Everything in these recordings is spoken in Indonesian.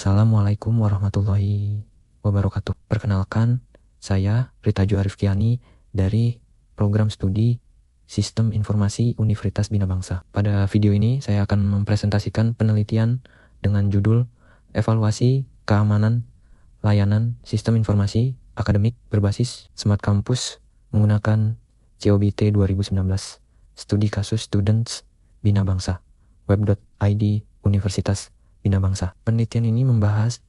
Assalamualaikum warahmatullahi wabarakatuh. Perkenalkan, saya Ritaju Arifkiani dari Program Studi Sistem Informasi Universitas Bina Bangsa. Pada video ini saya akan mempresentasikan penelitian dengan judul Evaluasi Keamanan Layanan Sistem Informasi Akademik Berbasis Smart Campus menggunakan COBT 2019. Studi kasus Students Bina Bangsa. Web.id Universitas Bina Bangsa. Penelitian ini membahas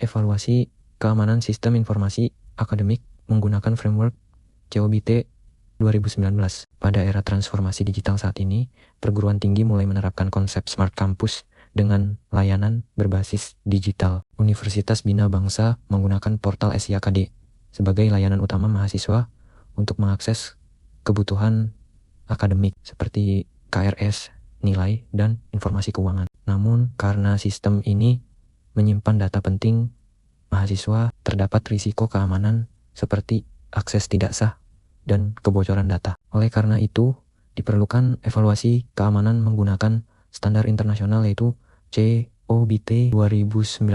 evaluasi keamanan sistem informasi akademik menggunakan framework COBT 2019. Pada era transformasi digital saat ini, perguruan tinggi mulai menerapkan konsep Smart Campus dengan layanan berbasis digital. Universitas Bina Bangsa menggunakan portal SIAKD sebagai layanan utama mahasiswa untuk mengakses kebutuhan akademik seperti KRS, nilai, dan informasi keuangan. Namun, karena sistem ini menyimpan data penting mahasiswa, terdapat risiko keamanan seperti akses tidak sah dan kebocoran data. Oleh karena itu, diperlukan evaluasi keamanan menggunakan standar internasional yaitu COBT 2019.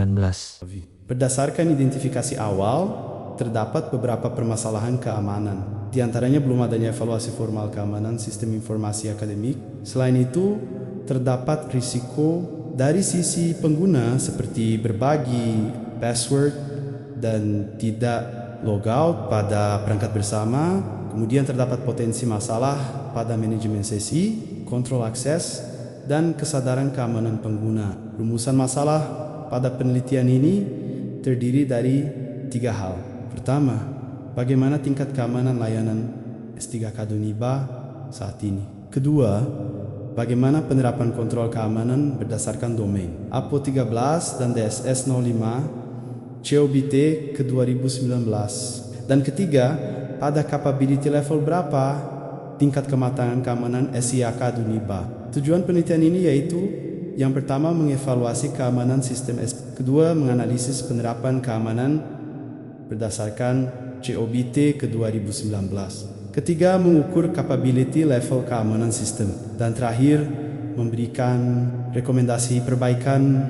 Berdasarkan identifikasi awal, terdapat beberapa permasalahan keamanan. Di antaranya belum adanya evaluasi formal keamanan sistem informasi akademik. Selain itu, terdapat risiko dari sisi pengguna seperti berbagi password dan tidak logout pada perangkat bersama. Kemudian terdapat potensi masalah pada manajemen sesi, kontrol akses, dan kesadaran keamanan pengguna. Rumusan masalah pada penelitian ini terdiri dari 3 hal. Pertama, bagaimana tingkat keamanan layanan S3K Duniba saat ini. Kedua, bagaimana penerapan kontrol keamanan berdasarkan domain. APO 13 dan DSS 05 COBT ke 2019. Dan ketiga, pada capability level berapa tingkat kematangan keamanan SIAK Duniba. Tujuan penelitian ini yaitu yang pertama mengevaluasi keamanan sistem kedua menganalisis penerapan keamanan berdasarkan COBT ke 2019. Ketiga, mengukur capability level keamanan sistem. Dan terakhir, memberikan rekomendasi perbaikan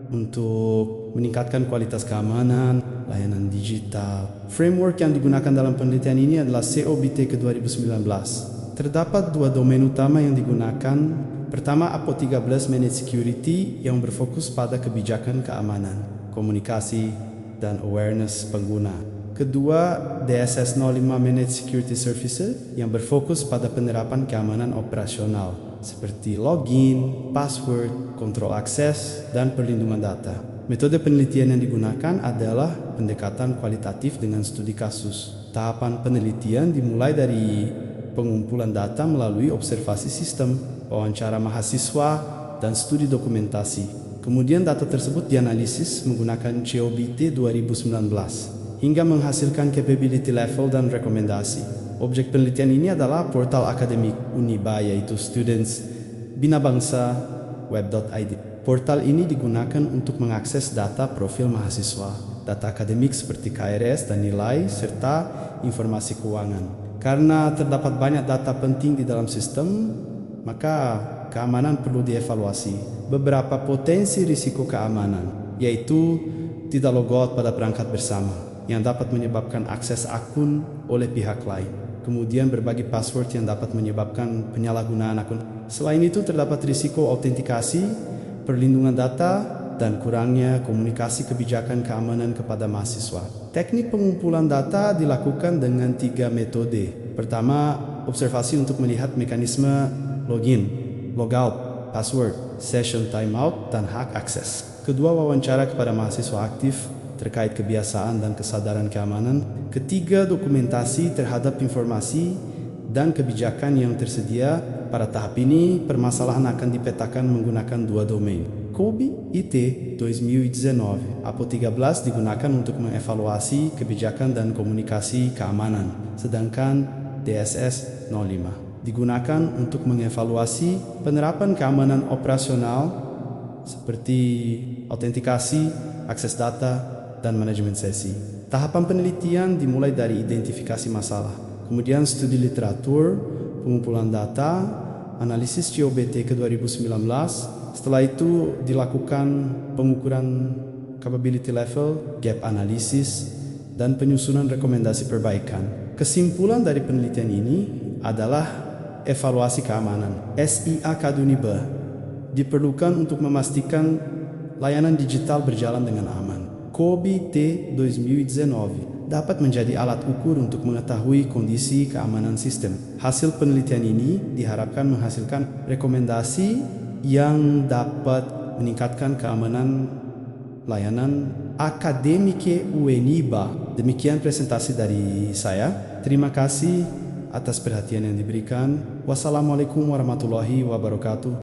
untuk meningkatkan kualitas keamanan layanan digital. Framework yang digunakan dalam penelitian ini adalah COBT ke 2019. Terdapat 2 domain utama yang digunakan. Pertama, APO 13 Managed Security yang berfokus pada kebijakan keamanan, komunikasi, dan awareness pengguna. Kedua, DSS 05 Managed Security Services yang berfokus pada penerapan keamanan operasional seperti login, password, kontrol akses, dan perlindungan data. Metode penelitian yang digunakan adalah pendekatan kualitatif dengan studi kasus. Tahapan penelitian dimulai dari pengumpulan data melalui observasi sistem, wawancara mahasiswa, dan studi dokumentasi. Kemudian data tersebut dianalisis menggunakan COBT 2019. Hingga menghasilkan capability level dan rekomendasi. Objek penelitian ini adalah portal akademik Uniba yaitu Students Bina Bangsa Web.id. Portal ini digunakan untuk mengakses data profil mahasiswa, data akademik seperti KRS dan nilai, serta informasi keuangan. Karena terdapat banyak data penting di dalam sistem, maka keamanan perlu dievaluasi. Beberapa potensi risiko keamanan, yaitu tidak logout pada perangkat bersama, yang dapat menyebabkan akses akun oleh pihak lain. Kemudian berbagi password yang dapat menyebabkan penyalahgunaan akun. Selain itu terdapat risiko autentikasi, perlindungan data, dan kurangnya komunikasi kebijakan keamanan kepada mahasiswa. Teknik pengumpulan data dilakukan dengan 3 metode. Pertama, observasi untuk melihat mekanisme login, logout, password, session timeout, dan hak akses. Kedua, wawancara kepada mahasiswa aktif terkait kebiasaan dan kesadaran keamanan. Ketiga, dokumentasi terhadap informasi dan kebijakan yang tersedia. Pada tahap ini, permasalahan akan dipetakan menggunakan 2 domain. COBT 2019 APO 13 digunakan untuk mengevaluasi kebijakan dan komunikasi keamanan, sedangkan DSS 05 digunakan untuk mengevaluasi penerapan keamanan operasional seperti autentikasi, akses data, dan manajemen sesi. Tahapan penelitian dimulai dari identifikasi masalah, kemudian studi literatur, pengumpulan data, analisis COBT ke 2019. Setelah itu dilakukan pengukuran capability level, gap analysis, dan penyusunan rekomendasi perbaikan. Kesimpulan dari penelitian ini adalah evaluasi keamanan. SIA Kaduniba diperlukan untuk memastikan layanan digital berjalan dengan aman. COBIT 2019 dapat menjadi alat ukur untuk mengetahui kondisi keamanan sistem. Hasil penelitian ini diharapkan menghasilkan rekomendasi yang dapat meningkatkan keamanan layanan akademik UNIBA. Demikian presentasi dari saya. Terima kasih atas perhatian yang diberikan. Wassalamualaikum warahmatullahi wabarakatuh.